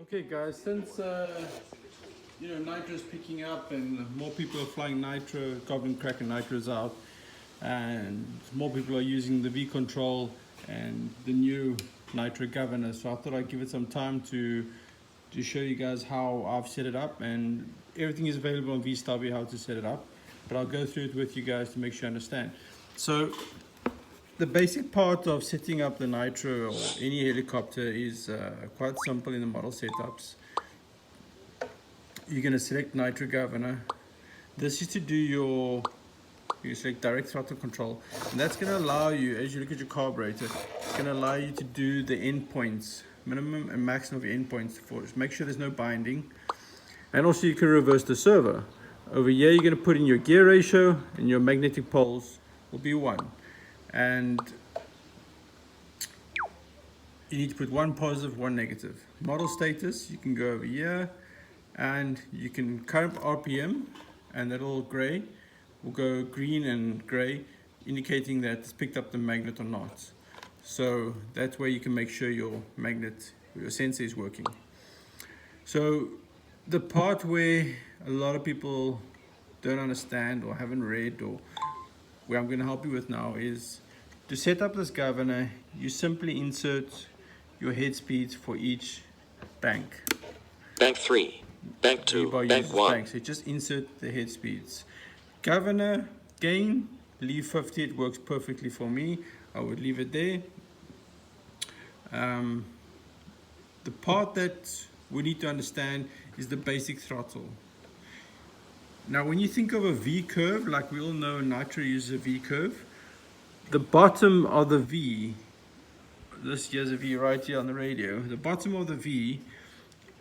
Okay guys, since nitro is picking up and more people are flying nitro, Goblin Cracker nitro's out, and more people are using the V control and the new nitro governor, so I thought I'd give it some time to show you guys how I've set it up, and everything is available on VStarby how to set it up, but I'll go through it with you guys to make sure you understand. So the basic part of setting up the nitro or any helicopter is quite simple in the model setups. You're going to select nitro governor. This is to do you select direct throttle control, and that's going to allow you, as you look at your carburetor, it's going to allow you to do the endpoints, minimum and maximum of endpoints, for make sure there's no binding. And also you can reverse the servo. Over here you're going to put in your gear ratio, and your magnetic poles will be 1. And you need to put 1 positive, 1 negative. Model status, you can go over here and you can current RPM, and that little gray will go green and gray, indicating that it's picked up the magnet or not. So that's where you can make sure your magnet, your sensor is working. So the part where a lot of people don't understand or haven't read, or where I'm going to help you with now, is to set up this governor. You simply insert your head speeds for each bank. Bank 3, Bank 2, Bank 1. So just insert the head speeds. Governor gain, leave 50. It works perfectly for me. I would leave it there. The part that we need to understand is the basic throttle. Now when you think of a V curve, like we all know nitro uses a V curve, the bottom of the V, this here's a V right here on the radio, the bottom of the V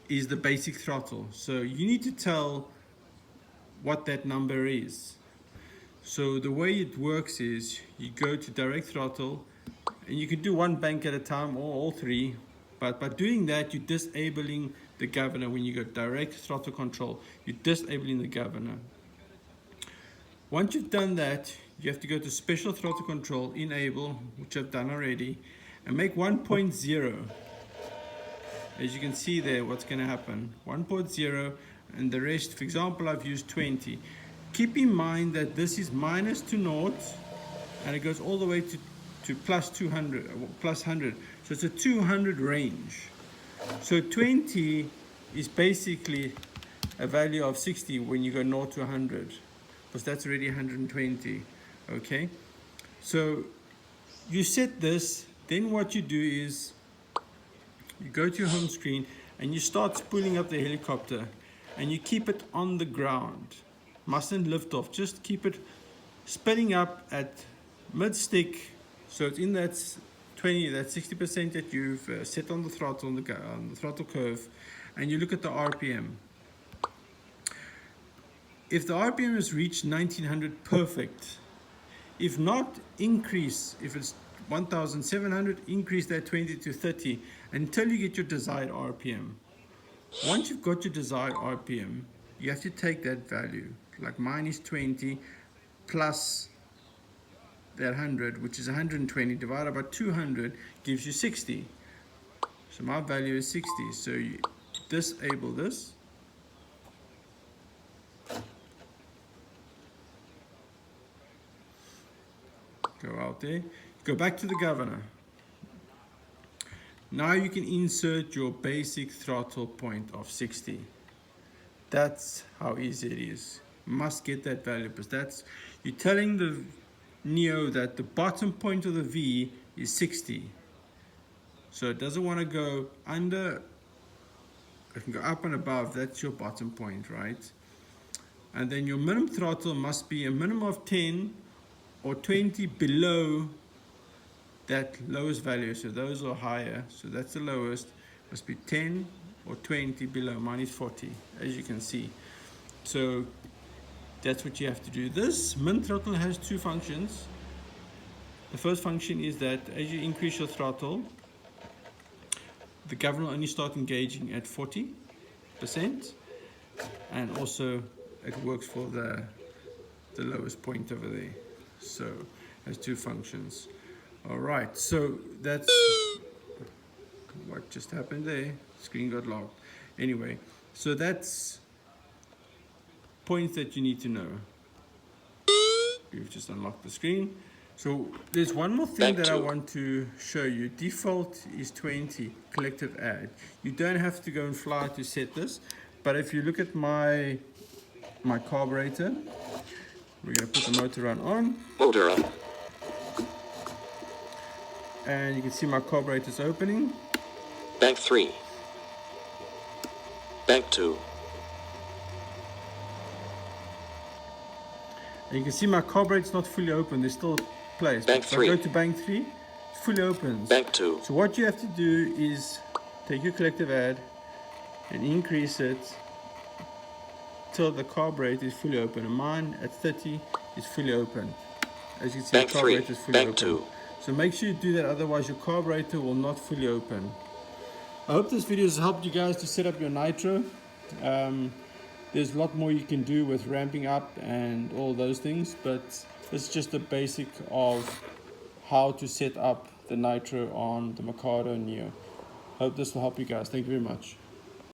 is the basic throttle. So you need to tell what that number is. So the way it works is you go to direct throttle, and you can do 1 bank at a time or all 3, but by doing that you're disabling the governor. When you go direct throttle control, you're disabling the governor. Once you've done that, you have to go to special throttle control, enable, which I've done already, and make 1.0. As you can see there, what's going to happen, 1.0, and the rest, for example, I've used 20. Keep in mind that this is minus to 0, and it goes all the way to plus 200, or plus 100. So it's a 200 range. So 20 is basically a value of 60 when you go 0 to 100, because that's already 120. Okay, so you set this. Then what you do is you go to your home screen and you start spooling up the helicopter, and you keep it on the ground. Mustn't lift off, just keep it spinning up at mid stick, so it's in that 60% that you've set on the throttle, on the throttle curve, and you look at the RPM. If the RPM has reached 1900, perfect. If not, increase. If it's 1700, increase that 20 to 30 until you get your desired RPM. Once you've got your desired RPM, you have to take that value, like mine is 20 plus that 100, which is 120, divided by 200 gives you 60. So my value is 60. So you disable this. Go out there, go back to the governor. Now you can insert your basic throttle point of 60. That's how easy it is. Must get that value, because that's, you're telling the Neo that the bottom point of the V is 60. So it doesn't want to go under, it can go up and above. That's your bottom point, right? And then your minimum throttle must be a minimum of 10 or 20 below that lowest value. So those are higher, so that's the lowest. Must be 10 or 20 below. Mine is 40, as you can see. So that's what you have to do. This min throttle has 2 functions. The first function is that as you increase your throttle, the governor will only start engaging at 40%, and also it works for the lowest point over there. So it has 2 functions. All right, so that's what just happened there. Screen got locked. Anyway, so that's points that you need to know. You've just unlocked the screen. So there's one more thing that I want to show you. Default is 20, collective add. You don't have to go and fly to set this, but if you look at my carburetor, we're going to put the motor run on. Motor on. And you can see my carburetor is opening. Bank 3. Bank 2. And you can see my carburetor is not fully open. There's still place. Bank 3. If I go to bank 3, it's fully open. Bank 2. So what you have to do is take your collective add and increase it till the carburetor is fully open. And mine at 30 is fully open. As you can see, bank the carburetor 3. is fully Bank open. 2. So make sure you do that, otherwise your carburetor will not fully open. I hope this video has helped you guys to set up your nitro. There's a lot more you can do with ramping up and all those things, but this is just the basic of how to set up the nitro on the Mikado Neo. Hope this will help you guys. Thank you very much.